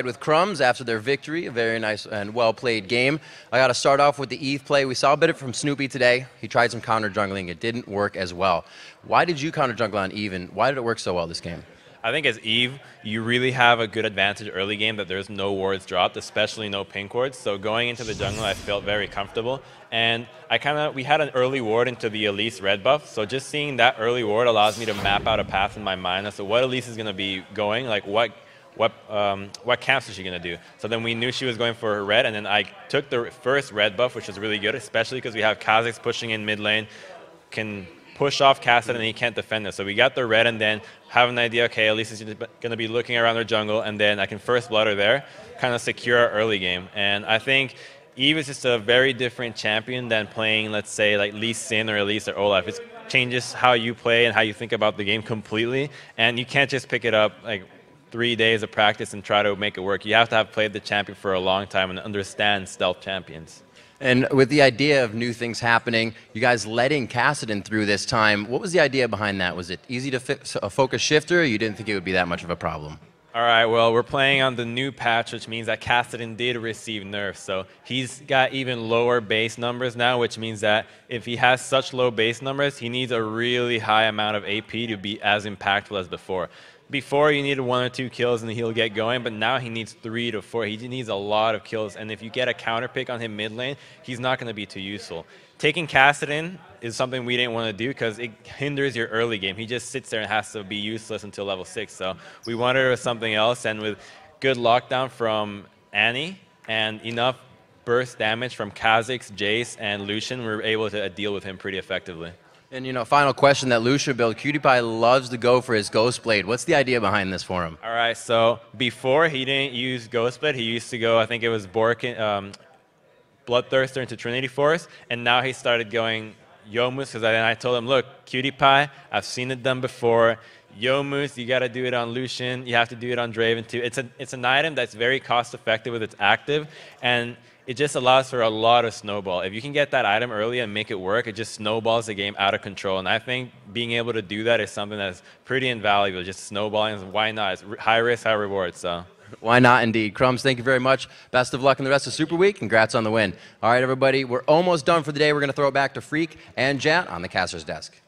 with Crumbs after their victory. A very nice and well-played game. I got to start off with the Eve play. We saw a bit of it from Snoopy today. He tried some counter jungling. It didn't work as well. Why did you counter jungle on Eve, and why did it work so well this game? I think as Eve, you really have a good advantage early game that there's no wards dropped, especially no pink wards. So going into the jungle, I felt very comfortable. And we had an early ward into the Elise red buff. So just seeing that early ward allows me to map out a path in my mind as to what Elise is going to be going, like what camps is she going to do. So then we knew she was going for her red, and then I took the first red buff, which was really good, especially because we have Kha'Zix pushing in mid lane, can push off Cassidy and he can't defend us. So we got the red and then have an idea, okay, Elise is going to be looking around her jungle, and then I can first blood her there, kind of secure our early game. And I think Eve is just a very different champion than playing, let's say, like Lee Sin or Elise or Olaf. It changes how you play and how you think about the game completely, and you can't just pick it up like 3 days of practice and try to make it work. You have to have played the champion for a long time and understand stealth champions. And with the idea of new things happening, you guys letting Cassidy through this time, what was the idea behind that? Was it easy to fix a focus shifter, or you didn't think it would be that much of a problem? All right, well, we're playing on the new patch, which means that Cassidy did receive nerfs. So he's got even lower base numbers now, which means that if he has such low base numbers, he needs a really high amount of AP to be as impactful as before. Before, you needed 1 or 2 kills and he'll get going, but now he needs 3 to 4. He needs a lot of kills, and if you get a counter pick on him mid lane, he's not going to be too useful. Taking Cassidy is something we didn't want to do because it hinders your early game. He just sits there and has to be useless until level 6. So we wanted it with something else, and with good lockdown from Annie and enough burst damage from Kha'Zix, Jace, and Lucian, we were able to deal with him pretty effectively. And, you know, final question, that Lucia build, QtPie loves to go for his Ghost Blade. What's the idea behind this for him? All right, so before he didn't use Ghost Blade, he used to go, I think it was Bloodthirster into Trinity Force, and now he started going Yomus, because I told him, look, QtPie, I've seen it done before. Yomus, you got to do it on Lucian, you have to do it on Draven too. It's an item that's very cost effective with its active, and it just allows for a lot of snowball. If you can get that item early and make it work, it just snowballs the game out of control. And I think being able to do that is something that's pretty invaluable, just snowballing. Why not? It's high risk, high reward. So why not, indeed. Crumbs, thank you very much. Best of luck in the rest of Super Week. Congrats on the win. All right, everybody, we're almost done for the day. We're going to throw it back to Freak and Jat on the Caster's desk.